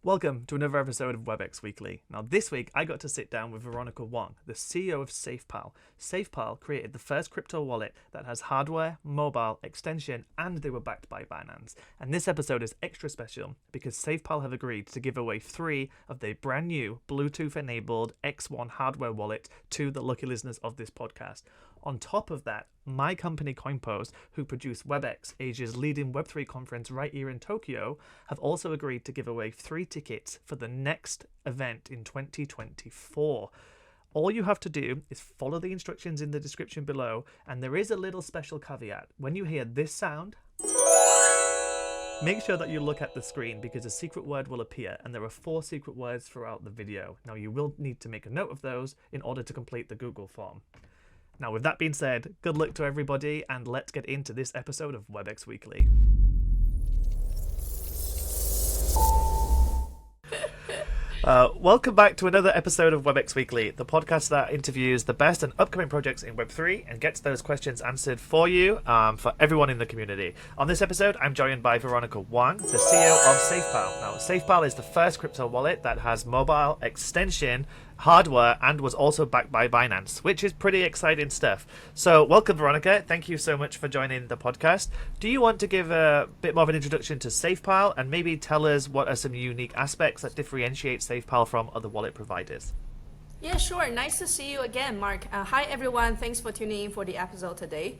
Welcome to another episode of WebX Weekly. Now, this week I got to sit down with Veronica Wang, the CEO of SafePal. SafePal created the first crypto wallet that has hardware, mobile, extension, and they were backed by Binance. And this episode is extra special because SafePal have agreed to give away 3 of their brand new Bluetooth-enabled X1 hardware wallet to the lucky listeners of this podcast. On top of that, my company CoinPost, who produce WebX, Asia's leading Web3 conference right here in Tokyo, have also agreed to give away 3 tickets for the next event in 2024. All you have to do is follow the instructions in the description below, and there is a little special caveat. When you hear this sound, make sure that you look at the screen because a secret word will appear, and there are 4 secret words throughout the video. Now, you will need to make a note of those in order to complete the Google form. Now, with that being said, good luck to everybody, and let's get into this episode of WebX Weekly. Welcome back to another episode of WebX Weekly, the podcast that interviews the best and upcoming projects in Web3 and gets those questions answered for you, for everyone in the community. On this episode, I'm joined by Veronica Wang, the CEO of SafePal. Now, SafePal is the first crypto wallet that has mobile extension, hardware, and was also backed by Binance, which is pretty exciting stuff. So welcome, Veronica. Thank you so much for joining the podcast. Do you want to give a bit more of an introduction to SafePal and maybe tell us what are some unique aspects that differentiate SafePal from other wallet providers? Yeah, sure. Nice to see you again, Mark. Hi, everyone. Thanks for tuning in for the episode today.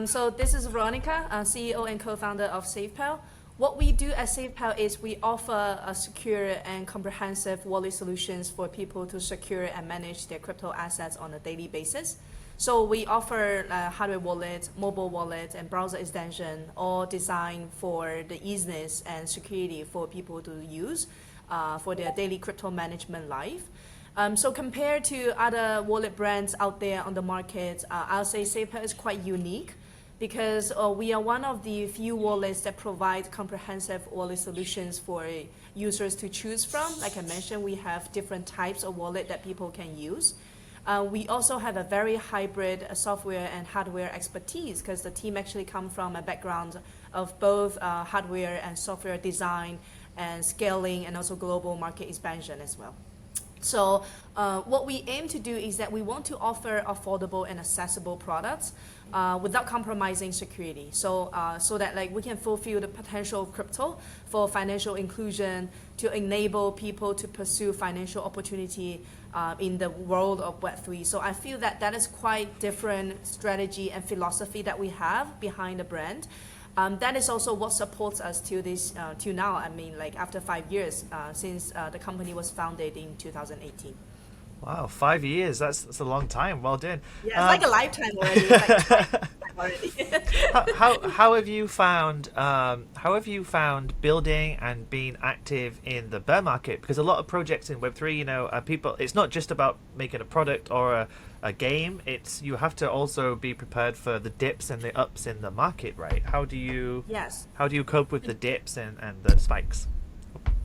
So this is Veronica, CEO and co-founder of SafePal. What we do at SafePal is we offer a secure and comprehensive wallet solutions for people to secure and manage their crypto assets on a daily basis. So we offer hardware wallet, mobile wallet, and browser extension, all designed for the easiness and security for people to use for their daily crypto management life. So compared to other wallet brands out there on the market, I'll say SafePal is quite unique, because we are one of the few wallets that provide comprehensive wallet solutions for users to choose from. Like I mentioned, we have different types of wallet that people can use. We also have a very hybrid software and hardware expertise, because the team actually come from a background of both hardware and software design and scaling, and also global market expansion as well. So what we aim to do is that we want to offer affordable and accessible products without compromising security. So that like we can fulfill the potential of crypto for financial inclusion, to enable people to pursue financial opportunity in the world of Web3. So I feel that that is quite different strategy and philosophy that we have behind the brand. That is also what supports us to this till now. I mean, like after 5 years since the company was founded in 2018. Wow, 5 years. That's a long time. Well done. Yeah, it's like a lifetime already. It's like already. how have you found building and being active in the bear market? Because a lot of projects in Web3, people, it's not just about making a product or a game. It's you have to also be prepared for the dips and the ups in the market, right? How do you cope with the dips and the spikes?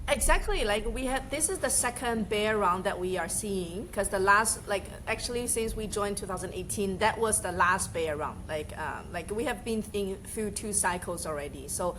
Exactly, like this is the second bear round that we are seeing, because the last, actually since we joined 2018, that was the last bear round. Like we have been through 2 cycles already. So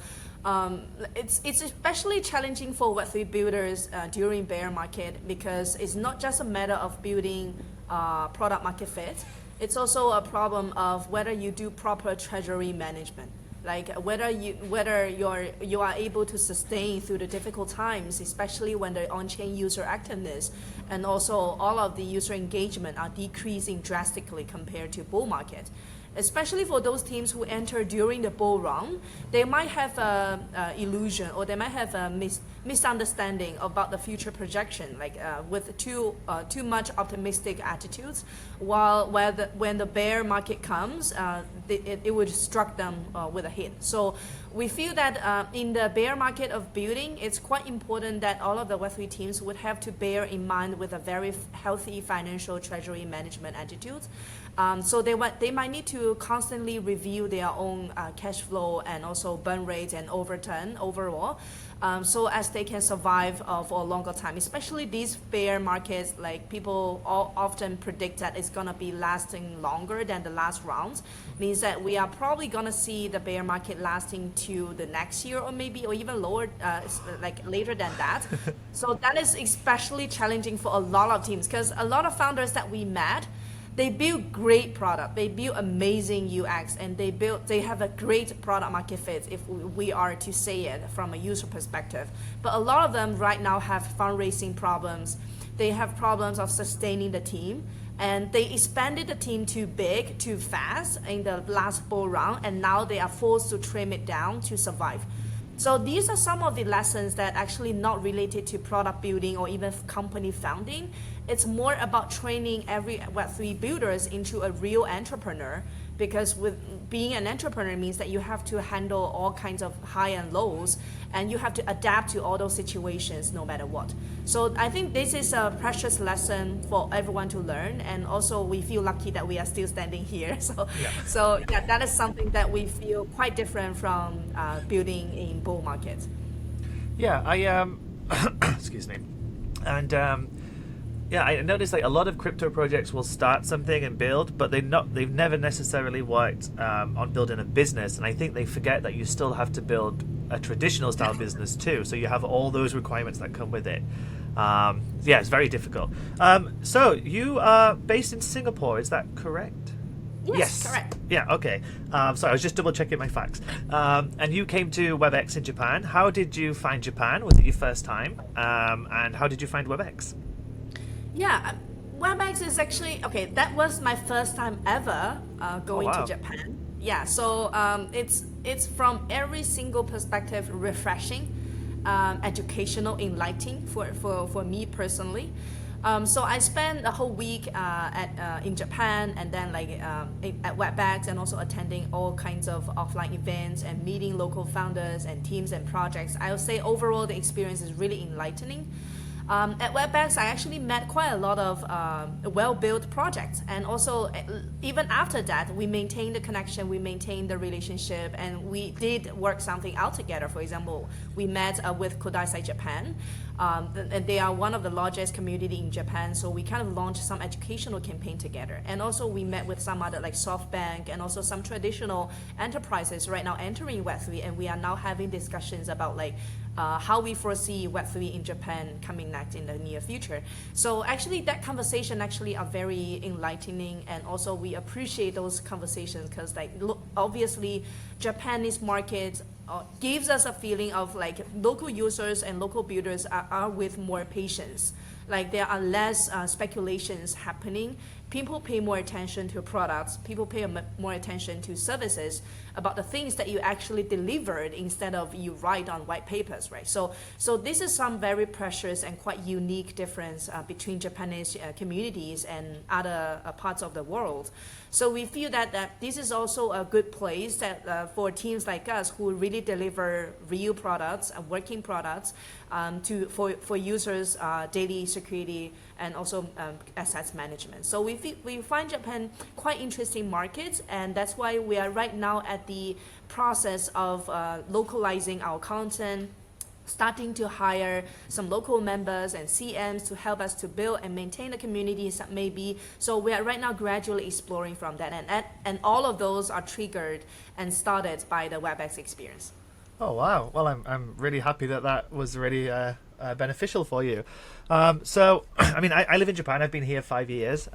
it's especially challenging for Web3 builders during bear market, because it's not just a matter of building product market fit. It's also a problem of whether you do proper treasury management. Like whether you are able to sustain through the difficult times, especially when the on-chain user activeness and also all of the user engagement are decreasing drastically compared to bull market. Especially for those teams who enter during the bull run, they might have a illusion, or they might have a misunderstanding about the future projection, with too much optimistic attitudes. While when the bear market comes, it would struck them with a hit. So we feel that in the bear market of building, it's quite important that all of the Web3 teams would have to bear in mind with a very healthy financial treasury management attitude. So they might need to constantly review their own cash flow and also burn rate and overturn overall. so as they can survive for a longer time. Especially these bear markets, like people often predict that it's gonna be lasting longer than the last rounds. Means that we are probably gonna see the bear market lasting to the next year or maybe or even lower, like later than that. So that is especially challenging for a lot of teams because a lot of founders that we met, they build great product, they build amazing UX, and they have a great product market fit if we are to say it from a user perspective. But a lot of them right now have fundraising problems. They have problems of sustaining the team, and they expanded the team too big, too fast in the last bull round, and now they are forced to trim it down to survive. So these are some of the lessons that actually not related to product building or even company founding. It's more about training every Web3 builders into a real entrepreneur, because with being an entrepreneur means that you have to handle all kinds of high and lows, and you have to adapt to all those situations no matter what. So I think this is a precious lesson for everyone to learn, and also we feel lucky that we are still standing here. So that is something that we feel quite different from building in bull markets. Yeah, I excuse me, and yeah, I noticed like a lot of crypto projects will start something and build, but they've never necessarily worked on building a business, and I think they forget that you still have to build a traditional style business too. So you have all those requirements that come with it. Yeah, it's very difficult. So you are based in Singapore, is that correct? Yes, correct. Yeah, okay. Sorry, I was just double checking my facts. And you came to WebX in Japan. How did you find Japan? Was it your first time? And how did you find WebX? Yeah, WebX is actually, okay, that was my first time ever going to Japan. Yeah, so it's from every single perspective refreshing, educational, enlightening for me personally. So I spent a whole week in Japan, and then at WebX, and also attending all kinds of offline events and meeting local founders and teams and projects. I would say overall the experience is really enlightening. At WebX, I actually met quite a lot of well-built projects, and also even after that, we maintained the connection, we maintained the relationship, and we did work something out together. For example, we met with Kodaisai Japan, and they are one of the largest community in Japan, so we kind of launched some educational campaign together. And also we met with some other like SoftBank and also some traditional enterprises right now entering Web3, and we are now having discussions about like how we foresee Web3 in Japan coming next in the near future. So actually that conversation actually are very enlightening, and also we appreciate those conversations because like obviously Japanese market gives us a feeling of like local users and local builders are with more patience. Like there are less speculations happening. People pay more attention to products. People pay more attention to services about the things that you actually delivered instead of you write on white papers, right? So this is some very precious and quite unique difference between Japanese communities and other parts of the world. So we feel that this is also a good place that for teams like us who really deliver real products and working products for users' daily security and also assets management. So we find Japan quite interesting market, and that's why we are right now at the process of localizing our content, starting to hire some local members and CMs to help us to build and maintain the communities maybe. So we are right now gradually exploring from that, and all of those are triggered and started by the WebX experience. Oh wow! Well, I'm really happy that was really beneficial for you. So, I mean, I live in Japan. I've been here 5 years.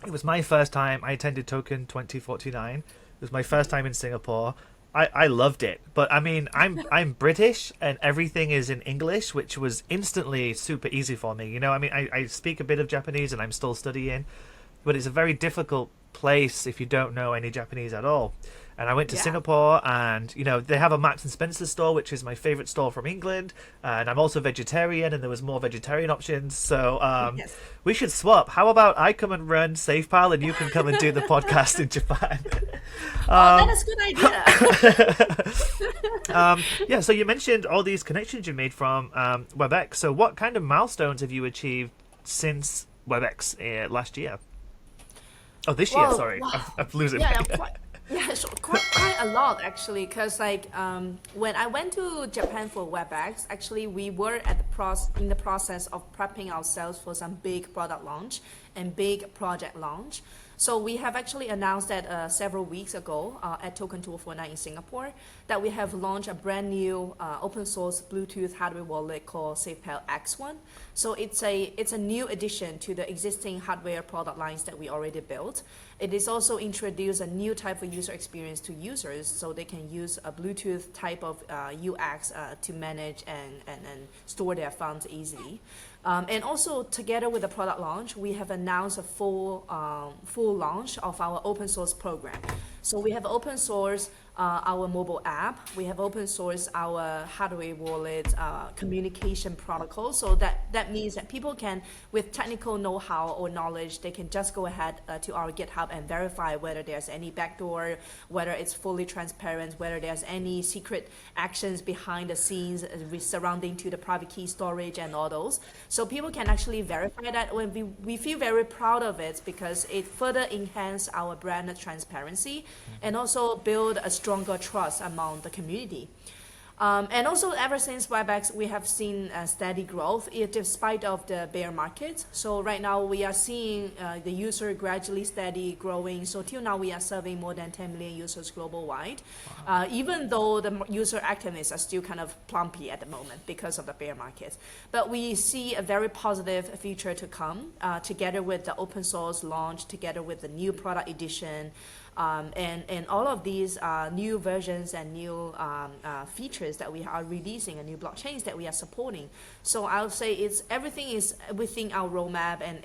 It was my first time. I attended Token 2049. It was my first time in Singapore. I loved it, but I mean, I'm British, and everything is in English, which was instantly super easy for me. You know, I mean, I speak a bit of Japanese, and I'm still studying, but it's a very difficult place if you don't know any Japanese at all. And I went to Singapore, and you know, they have a Marks and Spencer store, which is my favorite store from England, and I'm also vegetarian, and there was more vegetarian options. So we should swap. How about I come and run SafePal, and you can come and do the podcast in Japan? That is a good idea. Yeah, so you mentioned all these connections you made from WebX. So what kind of milestones have you achieved since WebX last year? Oh, this year, sorry. Wow. I'm losing Yeah, it. Yeah, sure. Quite a lot actually, because like when I went to Japan for WebX, actually we were at in the process of prepping ourselves for some big product launch and big project launch. So we have actually announced that several weeks ago at Token 249 in Singapore that we have launched a brand new open source Bluetooth hardware wallet called SafePal X1. So it's a new addition to the existing hardware product lines that we already built. It is also introduced a new type of user experience to users, so they can use a Bluetooth type of UX to manage and store their funds easily. And also, together with the product launch, we have announced a full launch of our open source program. So we have open source our mobile app. We have open source our hardware wallet communication protocol. So that means that people can, with technical know-how or knowledge, they can just go ahead to our GitHub and verify whether there's any backdoor, whether it's fully transparent, whether there's any secret actions behind the scenes surrounding to the private key storage and all those. So people can actually verify that. When we feel very proud of it because it further enhances our brand transparency and also build a stronger trust among the community. And also, ever since WebX, we have seen steady growth despite of the bear market. So right now we are seeing the user gradually steady growing. So till now we are serving more than 10 million users global wide. Even though the user activities are still kind of plumpy at the moment because of the bear market. But we see a very positive future to come together with the open source launch, together with the new product edition. And all of these new versions and new features that we are releasing and new blockchains that we are supporting. So I'll say everything is within our roadmap and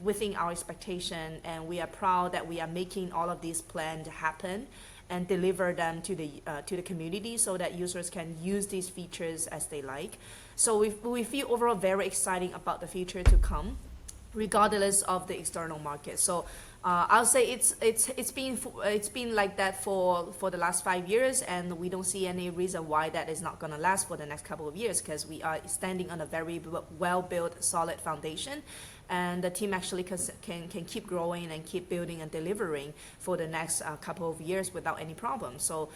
within our expectation, and we are proud that we are making all of these plans happen and deliver them to the community so that users can use these features as they like. So we feel overall very exciting about the future to come, regardless of the external market. So I'll say it's been like that for the last 5 years, and we don't see any reason why that is not going to last for the next couple of years, because we are standing on a very well-built, solid foundation, and the team actually can keep growing and keep building and delivering for the next couple of years without any problem. So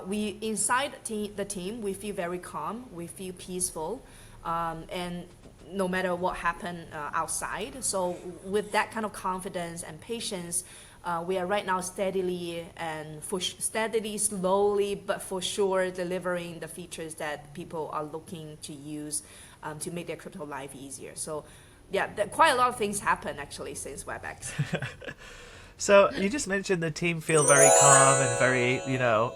we inside the team, we feel very calm, we feel peaceful, and no matter what happened outside. So with that kind of confidence and patience, we are right now steadily, slowly, but for sure, delivering the features that people are looking to use to make their crypto life easier. So yeah, quite a lot of things happen actually since WebX. So you just mentioned the team feel very calm and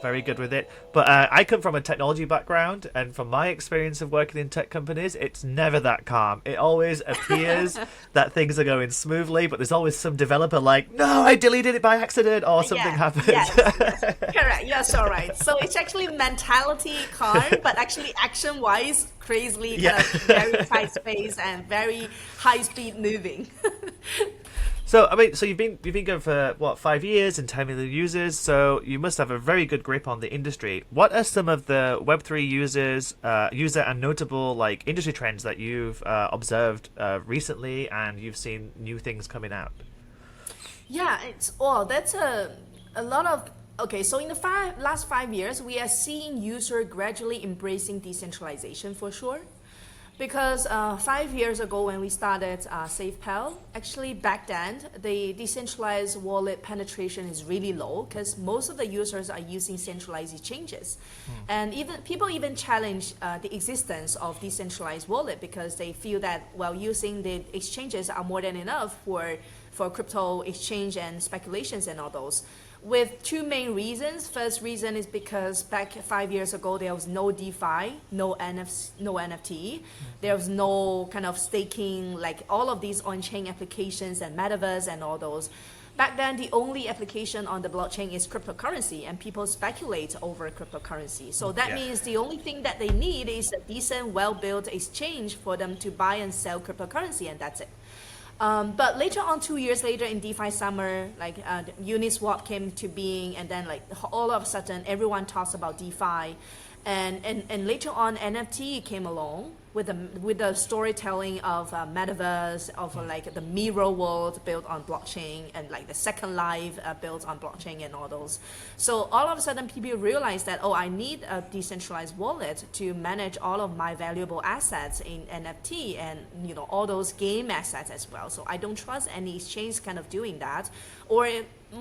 very good with it. But I come from a technology background, and from my experience of working in tech companies, it's never that calm. It always appears that things are going smoothly, but there's always some developer like, no, I deleted it by accident, or something happened. Yes. Correct. You're so right. So it's actually mentality calm, but actually action-wise, crazily kind of very tight space and very high speed moving. So you've been going for 5 years and 10 million users. So you must have a very good grip on the industry. What are some of the Web3 user and notable like industry trends that you've observed recently, and you've seen new things coming out? Yeah, that's a lot of. Okay, so in the last 5 years, we are seeing users gradually embracing decentralization for sure. Because 5 years ago when we started SafePal, actually back then, the decentralized wallet penetration is really low because most of the users are using centralized exchanges. And people even challenge the existence of decentralized wallet because they feel that, well, using the exchanges are more than enough for crypto exchange and speculations and all those. With two main reasons. First reason is because back 5 years ago, there was no DeFi, no NFT, there was no kind of staking, like all of these on-chain applications and metaverse and all those. Back then, the only application on the blockchain is cryptocurrency, and people speculate over cryptocurrency. So that means the only thing that they need is a decent, well-built exchange for them to buy and sell cryptocurrency, and that's it. But later on, 2 years later in DeFi summer, like Uniswap came to being, and then like all of a sudden everyone talks about DeFi, And later on, NFT came along with the storytelling of metaverse, of like the mirror world built on blockchain, and like the Second Life built on blockchain and all those. So all of a sudden, people realize that, oh, I need a decentralized wallet to manage all of my valuable assets in NFT and all those game assets as well. So I don't trust any exchange kind of doing that, or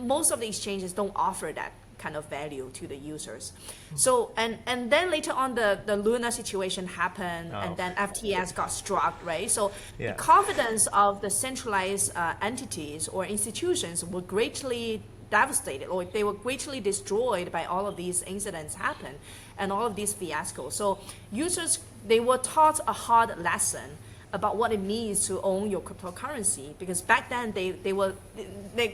most of the exchanges don't offer that kind of value to the users. So and then later on the Luna situation happened, and then FTX got struck, right? So the confidence of the centralized entities or institutions were greatly devastated, or they were greatly destroyed by all of these incidents happen and all of these fiascos. So users, they were taught a hard lesson about what it means to own your cryptocurrency, because back then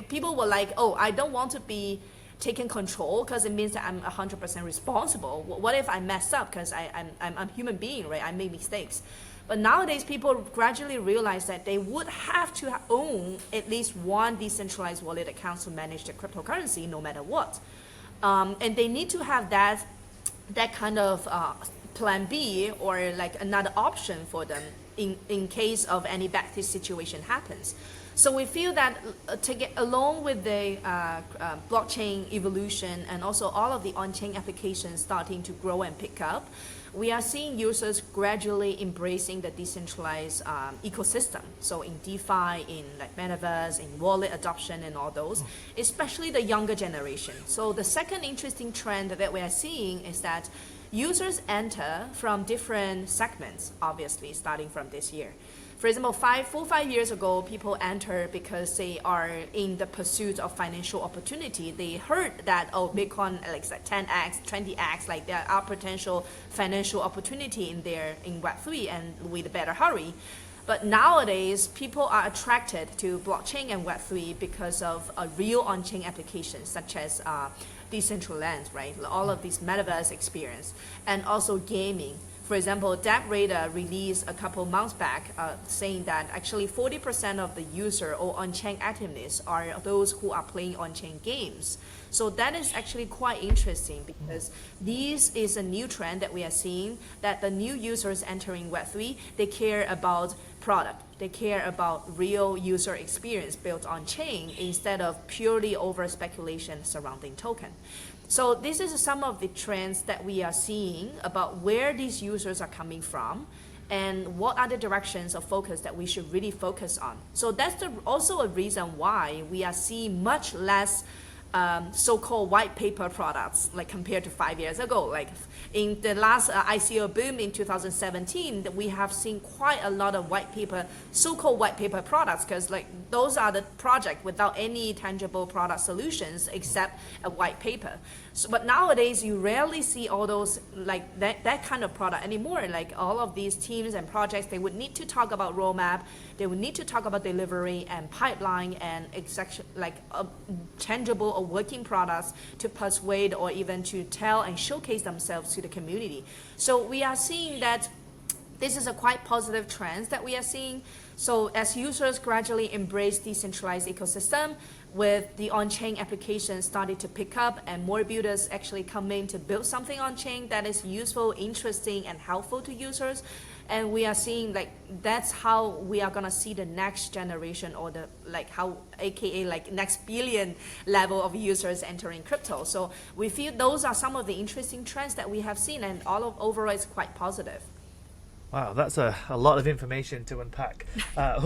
people were like, oh, I don't want to be taking control because it means that I'm 100% responsible. What if I mess up, because I'm a human being, right? I make mistakes. But nowadays, people gradually realize that they would have to own at least one decentralized wallet account to manage their cryptocurrency no matter what. And they need to have that kind of plan B, or like another option for them in case of any bad situation happens. So we feel that along with the blockchain evolution and also all of the on-chain applications starting to grow and pick up, we are seeing users gradually embracing the decentralized ecosystem. So in DeFi, in like metaverse, in wallet adoption and all those, especially the younger generation. So the second interesting trend that we are seeing is that users enter from different segments, obviously, starting from this year. For example, 5 years ago, people enter because they are in the pursuit of financial opportunity. They heard that, oh, Bitcoin like 10x, 20x, like there are potential financial opportunity in there in Web3, and with better hurry. But nowadays, people are attracted to blockchain and Web3 because of a real on-chain applications such as Decentraland, right? All of these metaverse experience, and also gaming. For example, DevRadar released a couple months back saying that actually 40% of the user or on-chain activeness are those who are playing on-chain games. So that is actually quite interesting, because this is a new trend that we are seeing, that the new users entering Web3, they care about product. They care about real user experience built on chain instead of purely over speculation surrounding token. So this is some of the trends that we are seeing about where these users are coming from and what are the directions of focus that we should really focus on. So that's also a reason why we are seeing much less so-called white paper products, like compared to 5 years ago. Like in the last ICO boom in 2017, we have seen quite a lot of so-called white paper products, because like those are the project without any tangible product solutions except a white paper. So, but nowadays you rarely see all those like that kind of product anymore. Like all of these teams and projects, they would need to talk about roadmap, they would need to talk about delivery and pipeline and tangible or working products to persuade or even to tell and showcase themselves to the community. So we are seeing that this is a quite positive trend that we are seeing. So as users gradually embrace decentralized ecosystem, with the on-chain applications starting to pick up and more builders actually come in to build something on-chain that is useful, interesting, and helpful to users. And we are seeing like that's how we are gonna see the next generation, or the AKA next billion level of users entering crypto. So we feel those are some of the interesting trends that we have seen, and overall it's quite positive. Wow, that's a lot of information to unpack. By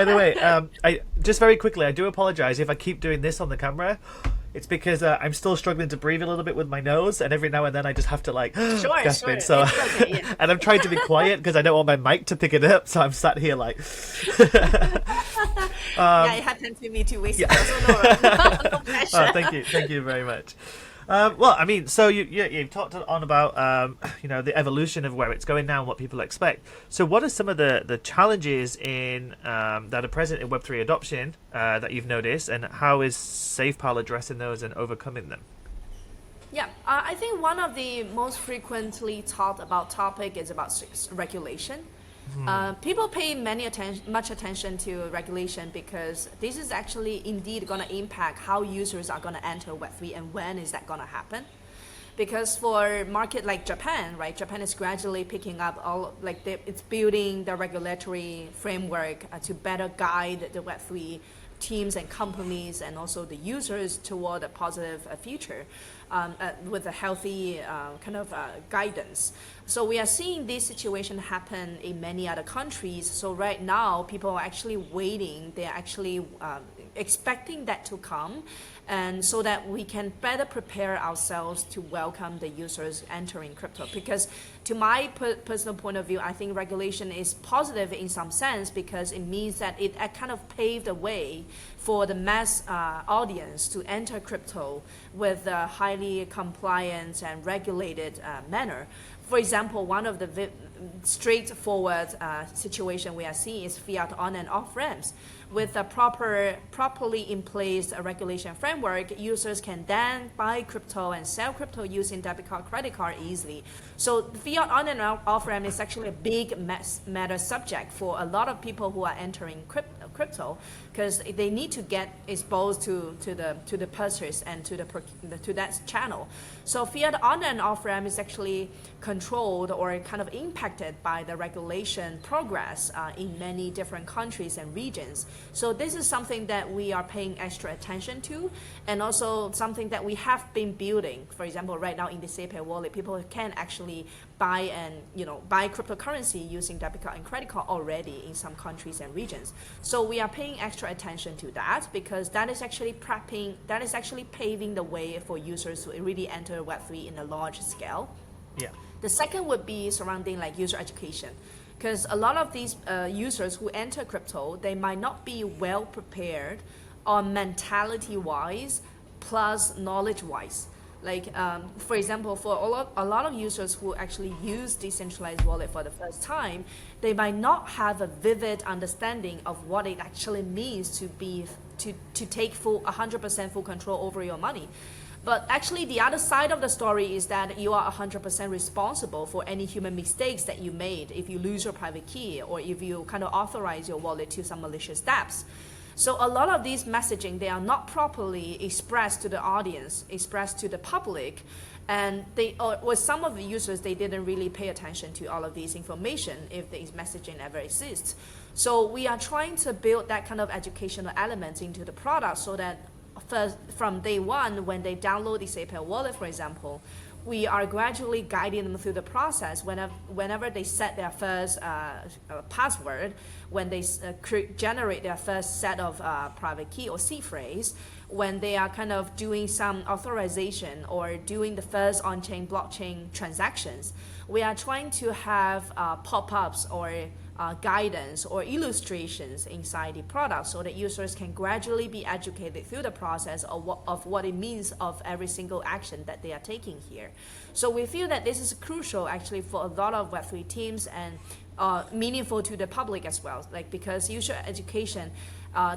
the way, I just very quickly, I do apologize if I keep doing this on the camera. It's because I'm still struggling to breathe a little bit with my nose, and every now and then I just have to gasp in. So, okay, yeah. And I'm trying to be quiet because I don't want my mic to pick it up, so I'm sat here like. Yeah, it happened to me 2 weeks ago. So no pressure. Thank you very much. Well, I mean, so you've talked on about the evolution of where it's going now and what people expect. So what are some of the challenges in that are present in Web3 adoption that you've noticed, and how is SafePal addressing those and overcoming them? Yeah, I think one of the most frequently talked about topic is about regulation. People pay much attention to regulation because this is actually indeed going to impact how users are going to enter Web3 and when is that going to happen. because for market like Japan, right? Japan is gradually picking up it's building the regulatory framework to better guide the Web3 teams and companies and also the users toward a positive future with a healthy guidance. So we are seeing this situation happen in many other countries. So right now, people are actually waiting. They're actually expecting that to come, and so that we can better prepare ourselves to welcome the users entering crypto. Because to my personal point of view, I think regulation is positive in some sense, because it means that it kind of paved the way for the mass audience to enter crypto with a highly compliant and regulated manner. For example, one of the straightforward situation we are seeing is fiat on and off ramps. With a properly in place regulation framework, users can then buy crypto and sell crypto using debit card, credit card easily. So fiat on and off ramp is actually a big matter subject for a lot of people who are entering crypto, because they need to get exposed to the purchase and to that channel. So fiat on and off ramp is actually controlled or kind of impacted by the regulation progress in many different countries and regions. So this is something that we are paying extra attention to, and also something that we have been building. For example, right now in the SafePal wallet, people can actually buy cryptocurrency using debit card and credit card already in some countries and regions. So we are paying extra attention to that, because that is actually paving the way for users to really enter Web3 in a large scale. Yeah. The second would be surrounding like user education, because a lot of these users who enter crypto, they might not be well prepared on mentality-wise plus knowledge-wise. Like, for example, for a lot of users who actually use decentralized wallet for the first time, they might not have a vivid understanding of what it actually means to take 100% full control over your money. But actually, the other side of the story is that you are 100% responsible for any human mistakes that you made if you lose your private key or if you kind of authorize your wallet to some malicious steps. So a lot of these messaging, they are not properly expressed to the audience, expressed to the public, and with some of the users, they didn't really pay attention to all of these information if these messaging ever exists. So we are trying to build that kind of educational elements into the product, so that first, from day one, when they download the SafePal wallet, for example, we are gradually guiding them through the process. Whenever they set their first password, when they generate their first set of private key or seed phrase, when they are kind of doing some authorization or doing the first on-chain blockchain transactions, we are trying to have pop-ups or guidance or illustrations inside the product, so that users can gradually be educated through the process of what it means of every single action that they are taking here. So we feel that this is crucial actually for a lot of Web3 teams, and meaningful to the public as well, like, because user education,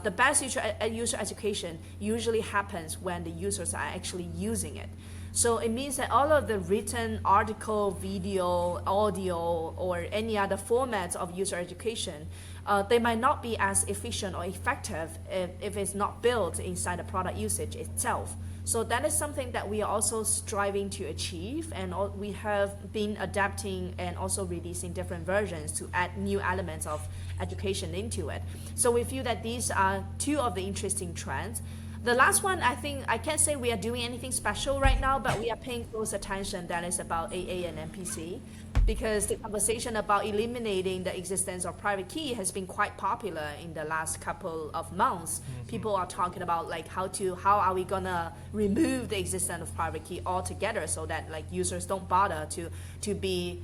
the best user education usually happens when the users are actually using it. So it means that all of the written article, video, audio, or any other formats of user education, they might not be as efficient or effective if it's not built inside the product usage itself. So that is something that we are also striving to achieve, and we have been adapting and also releasing different versions to add new elements of education into it. So we feel that these are two of the interesting trends. The last one, I think, I can't say we are doing anything special right now, but we are paying close attention. That is about AA and MPC, because the conversation about eliminating the existence of private key has been quite popular in the last couple of months. Mm-hmm. People are talking about like how are we gonna remove the existence of private key altogether, so that like users don't bother to be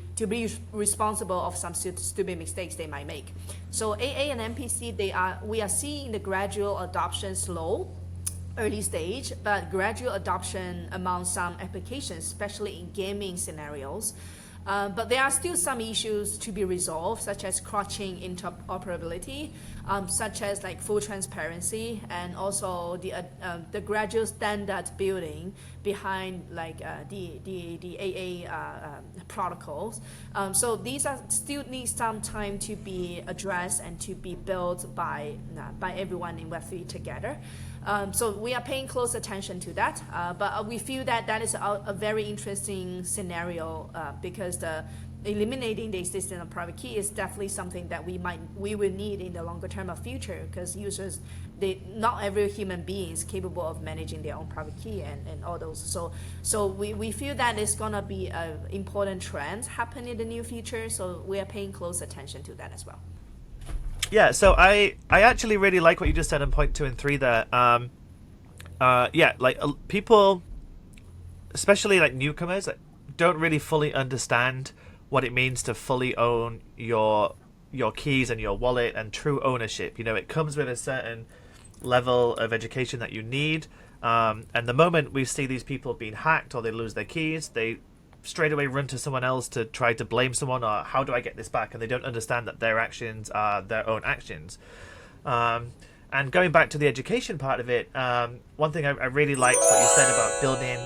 responsible of some stupid mistakes they might make. So AA and MPC, we are seeing the gradual adoption slow, early stage, but gradual adoption among some applications, especially in gaming scenarios. But there are still some issues to be resolved, such as cross-chain interoperability, such as like full transparency, and also the gradual standard building behind like the AA protocols. So these are still need some time to be addressed and to be built by everyone in Web3 together. So we are paying close attention to that, but we feel that that is a very interesting scenario because eliminating the existence of private key is definitely something that we will need in the longer term of future, because users, not every human being is capable of managing their own private key and all those. So we feel that it's gonna be an important trend happen in the near future. So we are paying close attention to that as well. Yeah, so I actually really like what you just said on point 2 and 3 there. People, especially like newcomers, don't really fully understand what it means to fully own your keys and your wallet and true ownership. It comes with a certain level of education that you need. And the moment we see these people being hacked or they lose their keys, they straight away run to someone else to try to blame someone, or how do I get this back? And they don't understand that their actions are their own actions. And going back to the education part of it, one thing I really liked what you said about building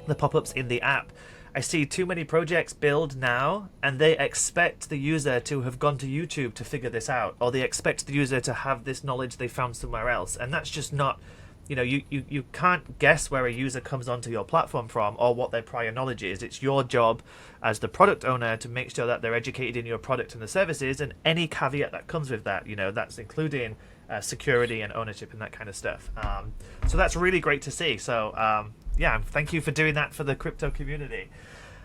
the pop-ups in the app. I see too many projects build now, and they expect the user to have gone to YouTube to figure this out, or they expect the user to have this knowledge they found somewhere else, and that's just not. You can't guess where a user comes onto your platform from or what their prior knowledge is. It's your job as the product owner to make sure that they're educated in your product and the services, and any caveat that comes with that. That's including security and ownership and that kind of stuff. So that's really great to see. So thank you for doing that for the crypto community.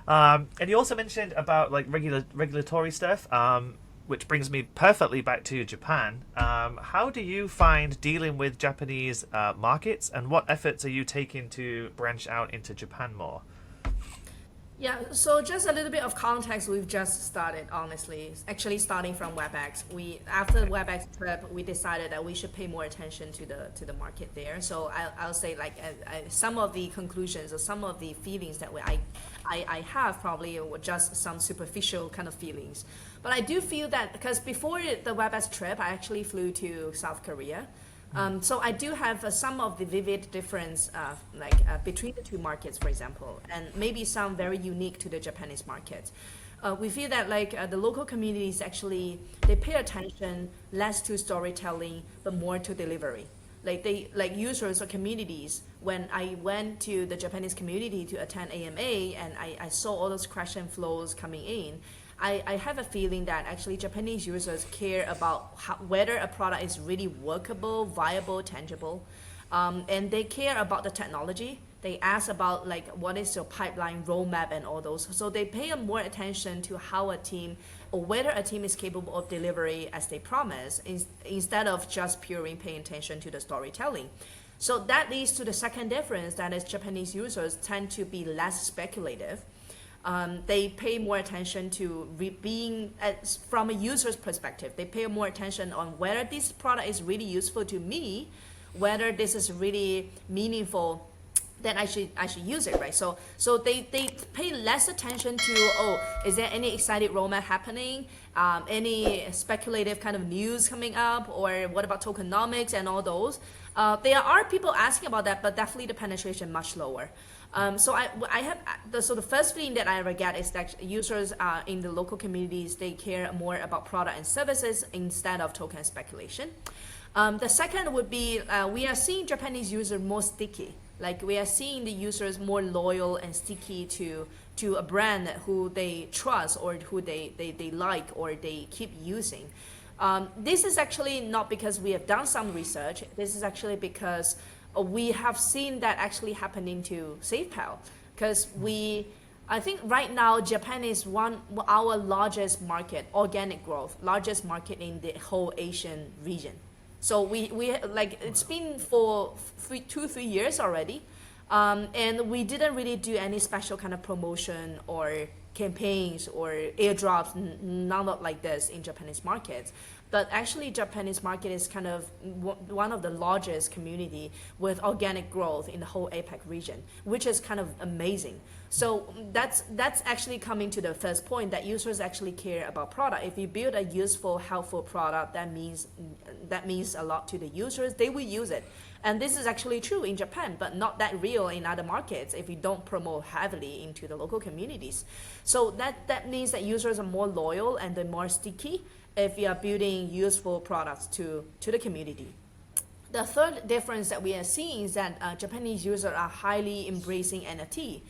And you also mentioned about like regulatory stuff. Which brings me perfectly back to Japan. How do you find dealing with Japanese markets, and what efforts are you taking to branch out into Japan more? Yeah, so just a little bit of context. We've just started, honestly, actually starting from WebX. After the WebX trip, we decided that we should pay more attention to the market there. So I'll say like some of the conclusions or some of the feelings that I have probably were just some superficial kind of feelings. But I do feel that because before the WebX trip, I actually flew to South Korea. So I do have some of the vivid difference between the two markets, for example, and maybe some very unique to the Japanese market. We feel that the local communities actually, they pay attention less to storytelling but more to delivery. Like users or communities, when I went to the Japanese community to attend AMA and I saw all those question flows coming in, I have a feeling that actually Japanese users care about whether a product is really workable, viable, tangible, and they care about the technology. They ask about what is your pipeline roadmap and all those. So they pay more attention to how a team or whether a team is capable of delivery as they promise, instead of just purely paying attention to the storytelling. So that leads to the second difference, that is Japanese users tend to be less speculative. They pay more attention to from a user's perspective. They pay more attention on whether this product is really useful to me, whether this is really meaningful, then I should use it, right? So they pay less attention to, is there any exciting roadmap happening, any speculative kind of news coming up, or what about tokenomics and all those. There are people asking about that, but definitely the penetration much lower. So the first feeling that I ever get is that users in the local communities, they care more about product and services instead of token speculation. The second would be we are seeing Japanese users more sticky. We are seeing the users more loyal and sticky to a brand who they trust or who they like or they keep using. This is actually not because we have done some research. This is actually because we have seen that actually happening to SafePal, because I think right now Japan is our largest market, organic growth, largest market in the whole Asian region. So we it's been for 2-3 years already, and we didn't really do any special kind of promotion or campaigns or airdrops, none of like this in Japanese markets. But actually, Japanese market is kind of one of the largest community with organic growth in the whole APAC region, which is kind of amazing. So that's actually coming to the first point, that users actually care about product. If you build a useful, helpful product, that means a lot to the users. They will use it. And this is actually true in Japan, but not that real in other markets if you don't promote heavily into the local communities. So that means that users are more loyal and they're more sticky if you are building useful products to the community. The third difference that we are seeing is that Japanese users are highly embracing NFT.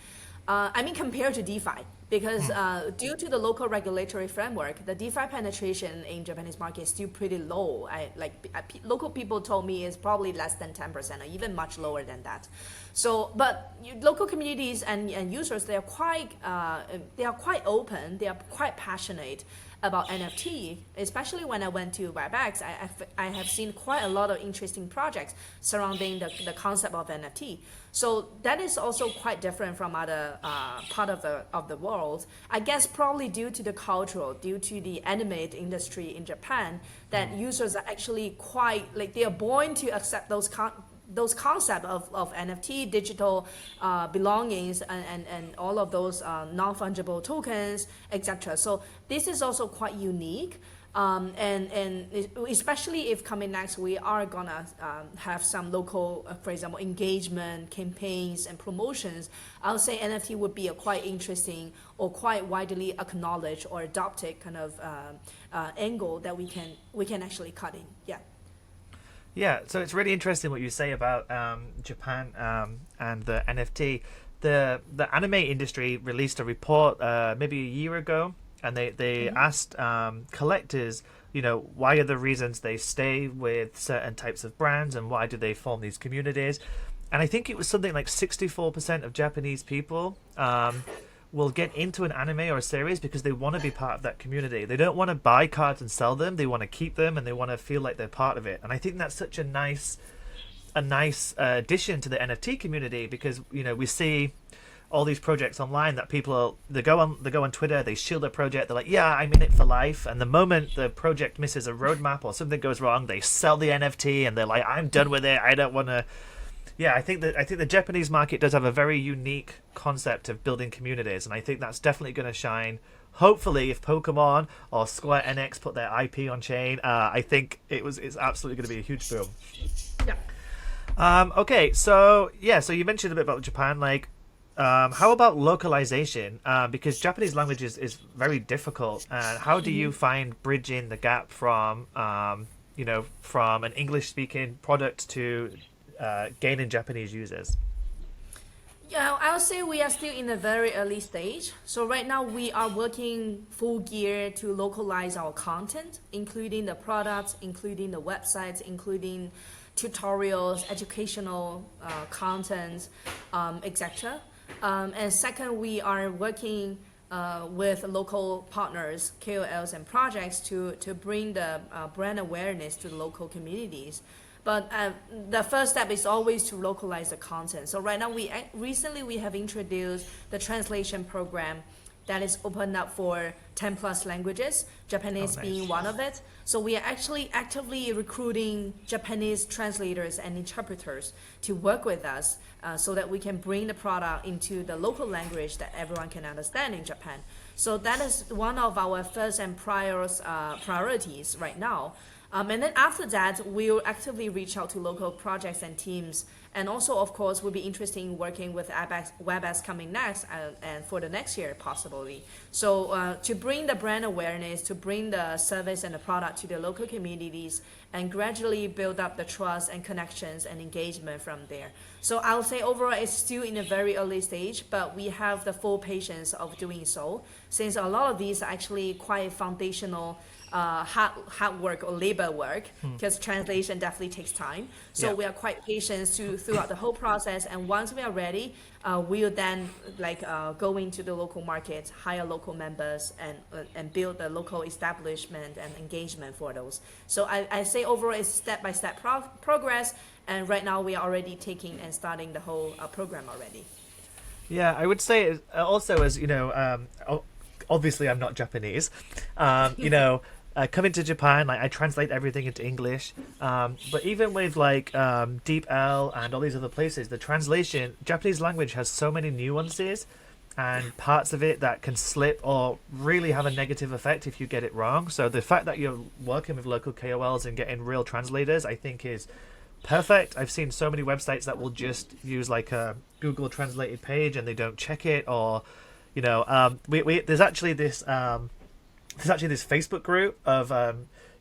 I mean, compared to DeFi, because due to the local regulatory framework, the DeFi penetration in Japanese market is still pretty low. Local people told me it's probably less than 10% or even much lower than that. So, but local communities and users, they are quite open. They are quite passionate about NFT, especially when I went to WebX. I have seen quite a lot of interesting projects surrounding the concept of NFT. So that is also quite different from other part of the world. I guess probably due to the cultural, due to the anime industry in Japan, that users are actually quite like they are born to accept those concepts of NFT, digital belongings, and all of those non-fungible tokens, etc. So this is also quite unique. And especially if coming next, we are gonna have some local, for example, engagement campaigns and promotions. I would say NFT would be a quite interesting or quite widely acknowledged or adopted kind of angle that we can actually cut in. Yeah. Yeah, so it's really interesting what you say about Japan and the NFT. The anime industry released a report maybe a year ago, and they asked collectors, why are the reasons they stay with certain types of brands and why do they form these communities. And I think it was something like 64% of Japanese people will get into an anime or a series because they want to be part of that community. They don't want to buy cards and sell them. They want to keep them and they want to feel like they're part of it. And I think that's such a nice addition to the NFT community, because we see all these projects online that they go on Twitter, they shield their project, they're like, yeah, I'm in it for life, and the moment the project misses a roadmap or something goes wrong, they sell the NFT and they're like, I'm done with it, I don't want to. Yeah, I think the Japanese market does have a very unique concept of building communities, and I think that's definitely going to shine. Hopefully, if Pokemon or Square Enix put their IP on chain, I think it's absolutely going to be a huge boom. Yeah. Okay, so you mentioned a bit about Japan. Like, how about localization? Because Japanese language is very difficult. And how do you find bridging the gap from from an English-speaking product to gaining Japanese users? Yeah, I would say we are still in a very early stage. So right now we are working full gear to localize our content, including the products, including the websites, including tutorials, educational content, etc. And second, we are working with local partners, KOLs, and projects to bring the brand awareness to the local communities. But the first step is always to localize the content. So right now, recently we have introduced the translation program that is opened up for 10 plus languages, Japanese being one of it. So we are actually actively recruiting Japanese translators and interpreters to work with us so that we can bring the product into the local language that everyone can understand in Japan. So that is one of our first and priorities right now. And then after that, we'll actively reach out to local projects and teams. And also, of course, we'll be interested in working with WebX coming next and for the next year, possibly. So to bring the brand awareness, to bring the service and the product to the local communities, and gradually build up the trust and connections and engagement from there. So I would say overall, it's still in a very early stage, but we have the full patience of doing so, since a lot of these are actually quite foundational hard work or labor work, because translation definitely takes time. So we are quite patient throughout the whole process, and once we are ready, we'll then go into the local market, hire local members, and build the local establishment and engagement for those. So I say overall it's step-by-step progress, and right now we are already taking and starting the whole program already. Yeah, I would say also, as obviously I'm not Japanese, coming to Japan, I translate everything into English, but even with DeepL and all these other places, the translation, Japanese language has so many nuances and parts of it that can slip or really have a negative effect if you get it wrong. So the fact that you're working with local KOLs and getting real translators, I think is perfect. I've seen so many websites that will just use a Google translated page and they don't check it, or there's actually this there's actually this Facebook group of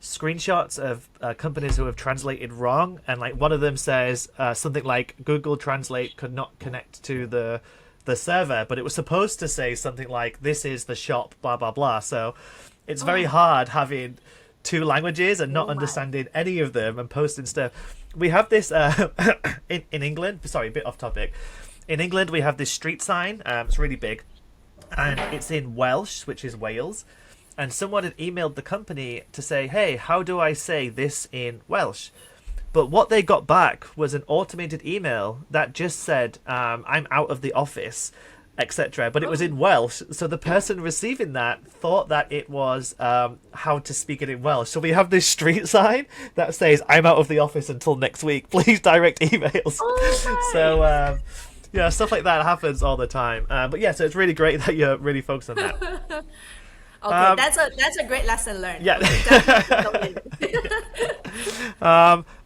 screenshots of companies who have translated wrong, and like one of them says something like Google Translate could not connect to the server, but it was supposed to say something like this is the shop, blah blah blah. So it's very hard having two languages and not understanding any of them and posting stuff. We have this in England. Sorry, a bit off topic. In England, we have this street sign. It's really big, and it's in Welsh, which is Wales. And someone had emailed the company to say, "Hey, how do I say this in Welsh?" But what they got back was an automated email that just said, "I'm out of the office," etc. But it was in Welsh, so the person receiving that thought that it was how to speak it in Welsh. So we have this street sign that says, "I'm out of the office until next week. Please direct emails." So yeah, stuff like that happens all the time. But yeah, so it's really great that you're really focused on that. Okay, that's a great lesson learned. Yeah.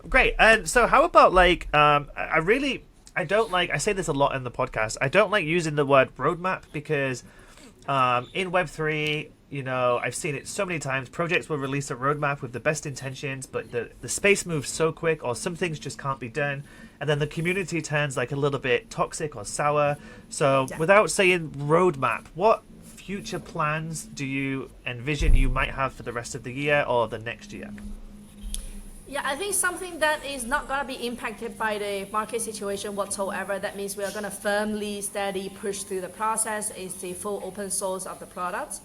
Great. And so how about like I don't like, I say this a lot in the podcast, I don't like using the word roadmap because in Web3, you know, I've seen it so many times. Projects will release a roadmap with the best intentions, but the space moves so quick, or some things just can't be done. And then the community turns like a little bit toxic or sour. So without saying roadmap, what future plans do you envision you might have for the rest of the year or the next year? Yeah, I think something that is not going to be impacted by the market situation whatsoever. That means we are going to firmly, steady push through the process is the full open source of the products.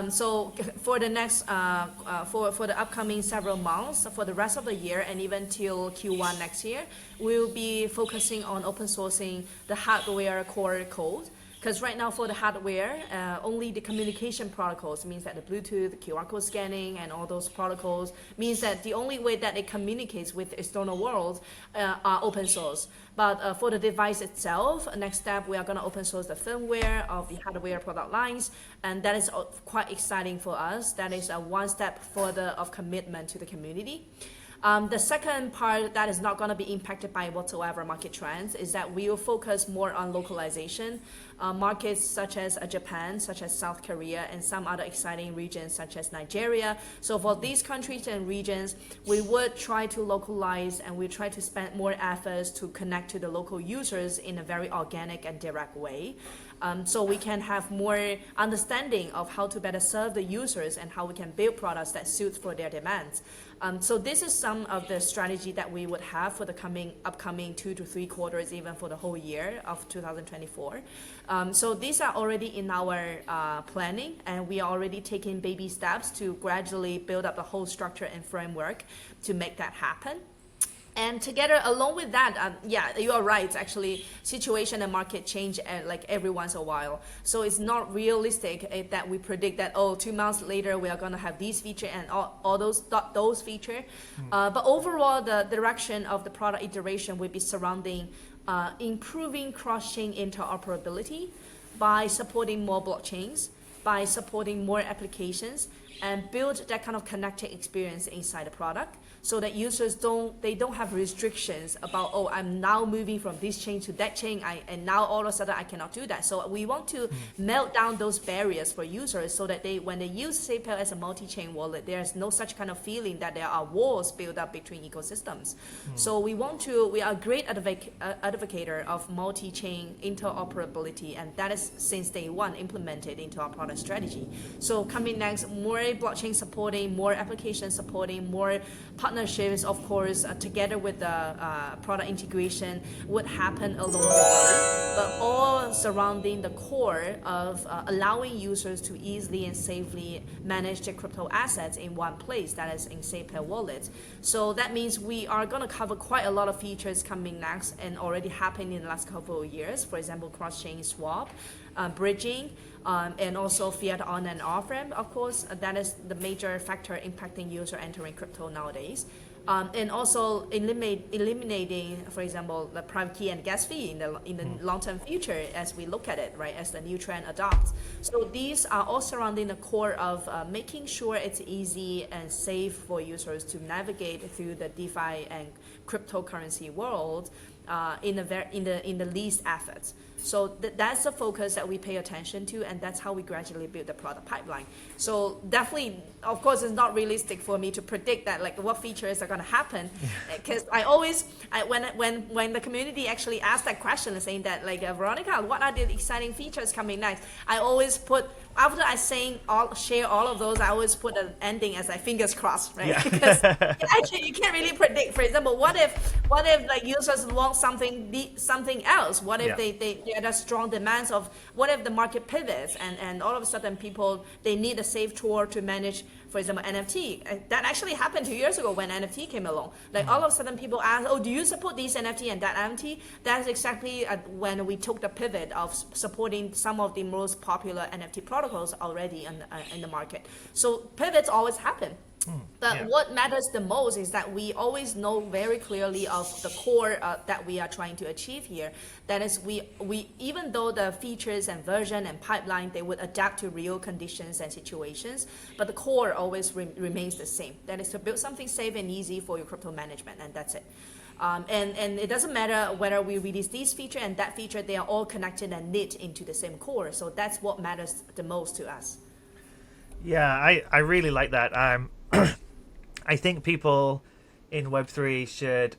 So for the next, for the upcoming several months, for the rest of the year and even till Q1 next year, we'll be focusing on open sourcing the hardware core code. Because right now for the hardware, only the communication protocols, means that the Bluetooth, the QR code scanning, and all those protocols means that the only way that it communicates with the external world are open source. But for the device itself, next step, we are going to open source the firmware of the hardware product lines, and that is quite exciting for us. That is one step further of commitment to the community. The second part that is not going to be impacted by whatsoever market trends is that we will focus more on localization. Markets such as Japan, such as South Korea, and some other exciting regions such as Nigeria. So for these countries and regions, we would try to localize and we try to spend more efforts to connect to the local users in a very organic and direct way. So we can have more understanding of how to better serve the users and how we can build products that suit for their demands. So this is some of the strategy that we would have for the upcoming 2 to 3 quarters, even for the whole year of 2024. So these are already in our planning, and we are already taking baby steps to gradually build up the whole structure and framework to make that happen. And together, along with that, yeah, you are right. Actually, situation and market change like every once in a while. So it's not realistic that we predict that 2 months later we are going to have these feature and all those feature. But overall, the direction of the product iteration will be surrounding improving cross-chain interoperability by supporting more blockchains, by supporting more applications, and build that kind of connected experience inside the product, so that users don't have restrictions about, I'm now moving from this chain to that chain, and now all of a sudden I cannot do that. So we want to melt down those barriers for users, so that when they use SafePal as a multi-chain wallet, there's no such kind of feeling that there are walls built up between ecosystems. So we are a great advocator of multi-chain interoperability, and that is since day one implemented into our product strategy. So coming next, more blockchain supporting, more application supporting, more partnerships, of course, together with the product integration would happen along the way, but all surrounding the core of allowing users to easily and safely manage their crypto assets in one place, that is in SafePal Wallet. So that means we are going to cover quite a lot of features coming next and already happened in the last couple of years. For example, cross-chain swap, bridging, and also fiat on and off ramp, of course. That is the major factor impacting user entering crypto nowadays. And also eliminating, for example, the private key and gas fee in the long-term future as we look at it, right, as the new trend adopts. So these are all surrounding the core of making sure it's easy and safe for users to navigate through the DeFi and cryptocurrency world, in the least efforts. So that's the focus that we pay attention to, and that's how we gradually build the product pipeline. So definitely, of course, it's not realistic for me to predict that like what features are going to happen, because when the community actually asks that question, saying that like Veronica, what are the exciting features coming next? I always put, after I share all of those, I always put an ending as like fingers crossed, right? Yeah. Because actually you can't really predict. For example, what if like users want something else? What if they are strong demands of, what if the market pivots and all of a sudden people, they need a safe tool to manage, for example, NFT. That actually happened 2 years ago when NFT came along. Like all of a sudden people ask, oh, do you support these NFT and that NFT? That's exactly when we took the pivot of supporting some of the most popular NFT protocols already in the market. So pivots always happen. But what matters the most is that we always know very clearly of the core that we are trying to achieve here. That is, we even though the features and version and pipeline, they would adapt to real conditions and situations, but the core always remains the same. That is to build something safe and easy for your crypto management, and that's it. And it doesn't matter whether we release this feature and that feature, they are all connected and knit into the same core. So that's what matters the most to us. Yeah, I really like that. I think people in Web3 should,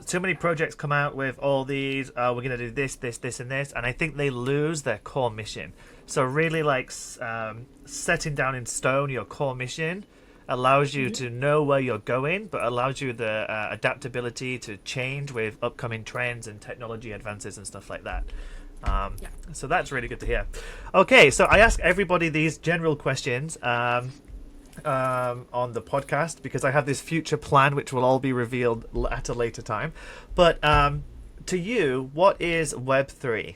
too many projects come out with all these, we're going to do this, and this, and I think they lose their core mission. So really like setting down in stone your core mission allows you to know where you're going, but allows you the adaptability to change with upcoming trends and technology advances and stuff like that. So that's really good to hear. Okay, so I ask everybody these general questions on the podcast because I have this future plan which will all be revealed at a later time. But to you, what is Web3?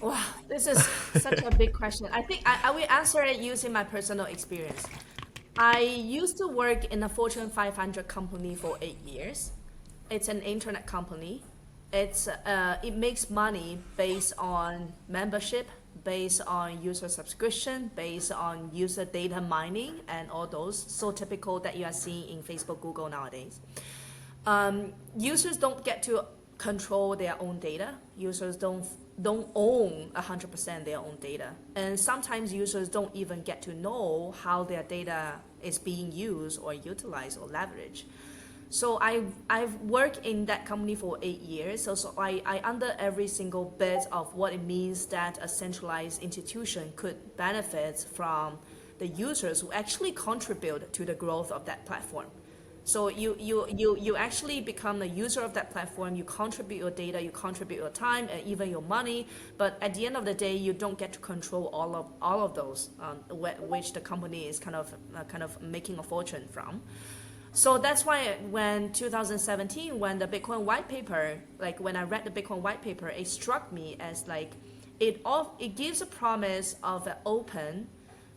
Wow, this is such a big question. I think I will answer it using my personal experience. I used to work in a Fortune 500 company for 8 years. It's an internet company. It makes money based on membership, based on user subscription, based on user data mining, and all those so typical that you are seeing in Facebook, Google nowadays. Users don't get to control their own data. Users don't own 100% their own data, and sometimes users don't even get to know how their data is being used or utilized or leveraged. So I've worked in that company for 8 years, so I under every single bit of what it means that a centralized institution could benefit from the users who actually contribute to the growth of that platform. So you actually become a user of that platform, you contribute your data, you contribute your time, and even your money, but at the end of the day, you don't get to control all of those, which the company is kind of making a fortune from. So that's why when 2017, when the Bitcoin white paper, like when I read the Bitcoin white paper, it struck me as like, it gives a promise of an open,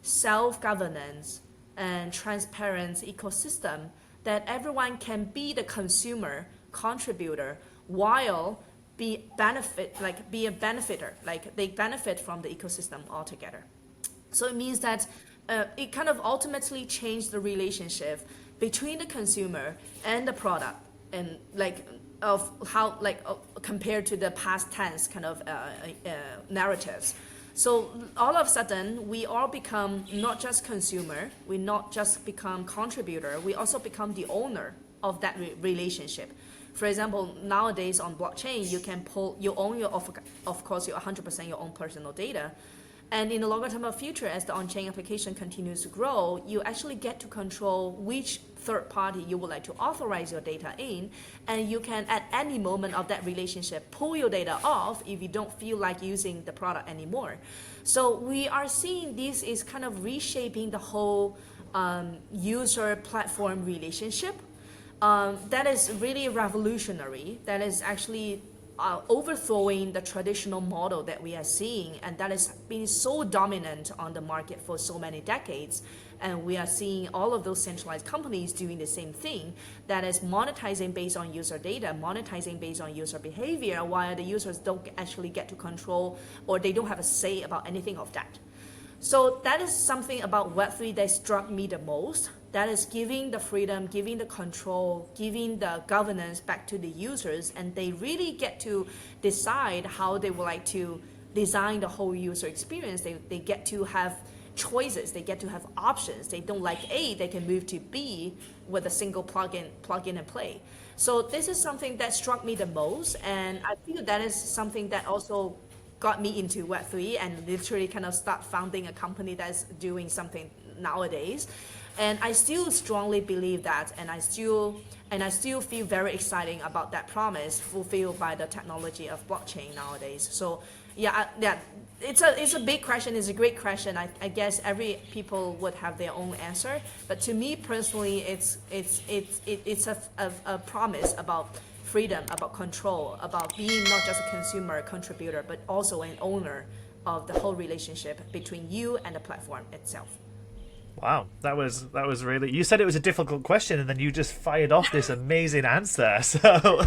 self-governance, and transparent ecosystem that everyone can be the consumer, contributor, while be a benefiter, like they benefit from the ecosystem altogether. So it means that it kind of ultimately changed the relationship between the consumer and the product, and like of how compared to the past tense kind of narratives. So all of a sudden, we all become not just consumer, we not just become contributor, we also become the owner of that relationship. For example, nowadays on blockchain, you own your, of course, your 100% your own personal data. And in the longer term of future, as the on-chain application continues to grow, you actually get to control which third party you would like to authorize your data in, and you can at any moment of that relationship pull your data off if you don't feel like using the product anymore. So we are seeing this is kind of reshaping the whole user platform relationship. That is really revolutionary. That is actually overthrowing the traditional model that we are seeing, and that has been so dominant on the market for so many decades. And we are seeing all of those centralized companies doing the same thing, that is monetizing based on user data, monetizing based on user behavior, while the users don't actually get to control, or they don't have a say about anything of that. So that is something about Web3 that struck me the most. That is giving the freedom, giving the control, giving the governance back to the users, and they really get to decide how they would like to design the whole user experience. They get to have choices, they get to have options. They don't like A, they can move to B with a single plug in and play. So this is something that struck me the most, and I feel that is something that also got me into Web3 and literally kind of start founding a company that's doing something nowadays. And I still strongly believe that, and I still feel very exciting about that promise fulfilled by the technology of blockchain nowadays. So yeah, it's a big question. It's a great question. I guess every people would have their own answer, but to me personally, it's a promise about freedom, about control, about being not just a consumer, a contributor, but also an owner of the whole relationship between you and the platform itself. Wow, that was really. You said it was a difficult question, and then you just fired off this amazing answer. So,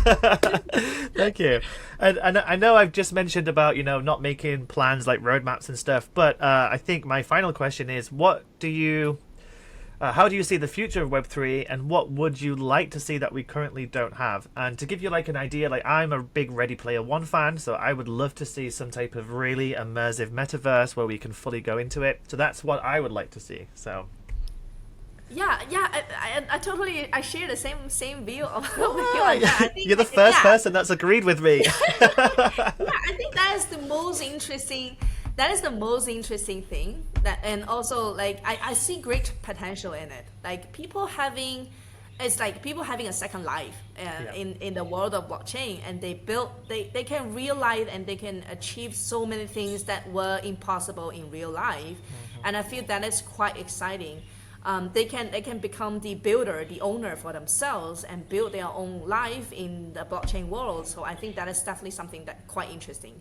thank you. And I know I've just mentioned about not making plans like roadmaps and stuff, but I think my final question is, how do you see the future of Web3, and what would you like to see that we currently don't have? And to give you like an idea, like I'm a big Ready Player One fan, so I would love to see some type of really immersive metaverse where we can fully go into it. So that's what I would like to see. So yeah, I totally share the same view of with you on that. I think, you're the first person that's agreed with me. Yeah, I think that is the most interesting. That is the most interesting thing. And also like I see great potential in it. Like it's like people having a second life in the world of blockchain, and they can realize and they can achieve so many things that were impossible in real life. And I feel that is quite exciting. They can become the builder, the owner for themselves, and build their own life in the blockchain world. So I think that is definitely something that quite interesting.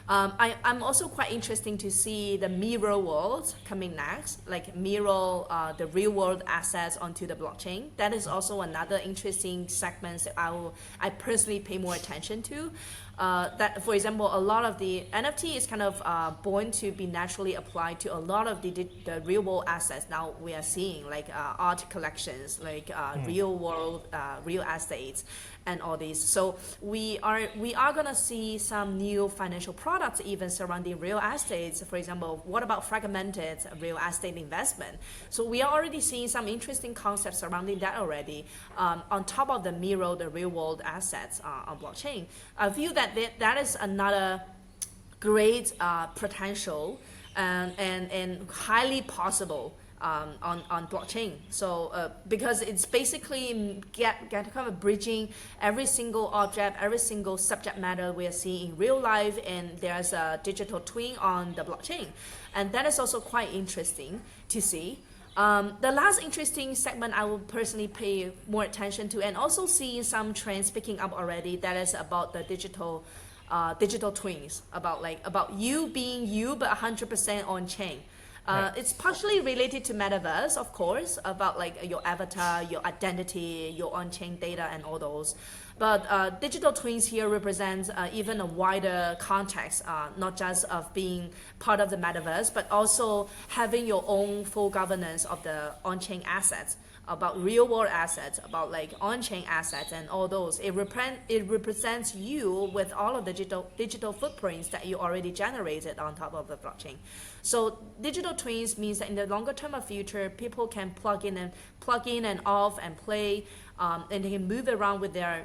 I'm also quite interesting to see the mirror world coming next, like mirror the real world assets onto the blockchain. That is also another interesting segment that I personally pay more attention to. That, for example, a lot of the NFT is kind of born to be naturally applied to a lot of the real world assets now we are seeing, like art collections, like real world real estates, and all these. So we are gonna see some new financial products even surrounding real estates. For example, what about fragmented real estate investment? So we are already seeing some interesting concepts surrounding that already. On top of the mirror, the real world assets on blockchain, I feel that is another great potential and highly possible on blockchain. So because it's basically get kind of bridging every single object, every single subject matter we are seeing in real life, and there's a digital twin on the blockchain, and that is also quite interesting to see. The last interesting segment I will personally pay more attention to, and also see some trends picking up already, that is about the digital twins, about you being you but 100% on chain. It's partially related to metaverse, of course, about like your avatar, your identity, your on-chain data, and all those. But digital twins here represents even a wider context, not just of being part of the metaverse, but also having your own full governance of the on-chain assets, about real-world assets, about like on-chain assets, and all those. It represents you with all of the digital footprints that you already generated on top of the blockchain. So digital twins means that in the longer term of future, people can plug in and off and play, and they can move around with their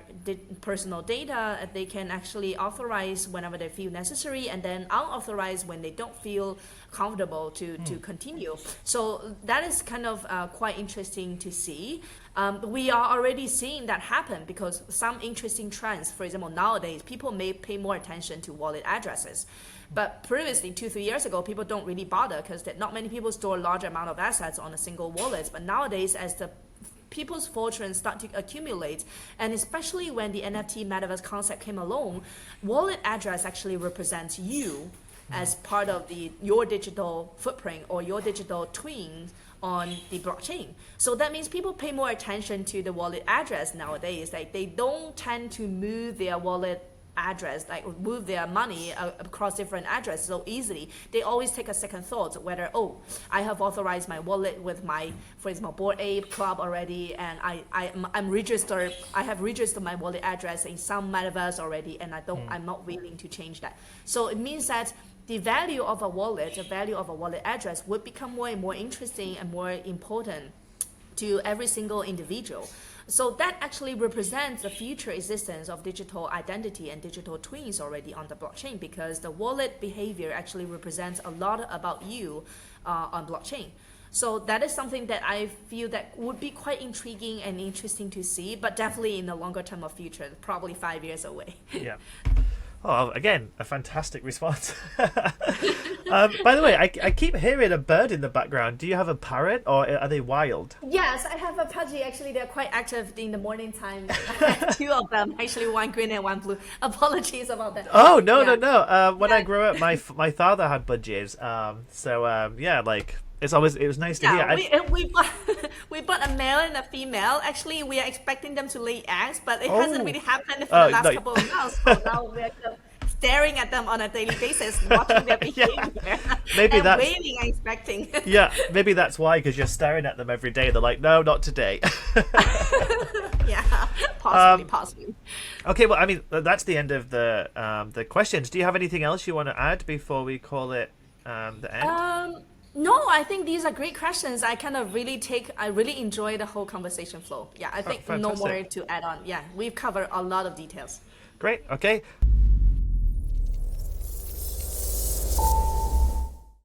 personal data. They can actually authorize whenever they feel necessary, and then unauthorize when they don't feel comfortable to continue. So that is kind of quite interesting to see. We are already seeing that happen, because some interesting trends, for example, nowadays people may pay more attention to wallet addresses. But previously, 2-3 years ago, people don't really bother, because not many people store a large amount of assets on a single wallet. But nowadays, as the people's fortunes start to accumulate, and especially when the NFT metaverse concept came along, wallet address actually represents you as part of your digital footprint or your digital twin on the blockchain. So that means people pay more attention to the wallet address nowadays. Like, they don't tend to move their wallet address, like move their money across different addresses so easily, they always take a second thought whether, oh, I have authorized my wallet with my, for example, Bored Ape Club already, and I'm registered, I have registered my wallet address in some metaverse already, and I'm not willing to change that. So it means that the value of a wallet, the value of a wallet address would become more and more interesting and more important to every single individual. So that actually represents the future existence of digital identity and digital twins already on the blockchain, because the wallet behavior actually represents a lot about you on blockchain. So that is something that I feel that would be quite intriguing and interesting to see, but definitely in the longer term of future, probably 5 years away. Yeah. Oh, again, a fantastic response. By the way, I keep hearing a bird in the background. Do you have a parrot, or are they wild? Yes, I have a pudgy. Actually, they're quite active in the morning time. I have two of them, actually, one green and one blue. Apologies about that. Oh, no. When I grew up, my father had budgies. Like... it was nice to hear. We bought a male and a female. Actually, we are expecting them to lay eggs, but it hasn't really happened for the last couple of months. So now we're staring at them on a daily basis, watching their behavior, maybe that's waiting and expecting. Yeah, maybe that's why, because you're staring at them every day. They're like, no, not today. Yeah, possibly. Okay, well, I mean, that's the end of the questions. Do you have anything else you want to add before we call it the end? No, I think these are great questions. I really enjoy the whole conversation flow. Yeah, I think no more to add on. Yeah, we've covered a lot of details. Great, okay.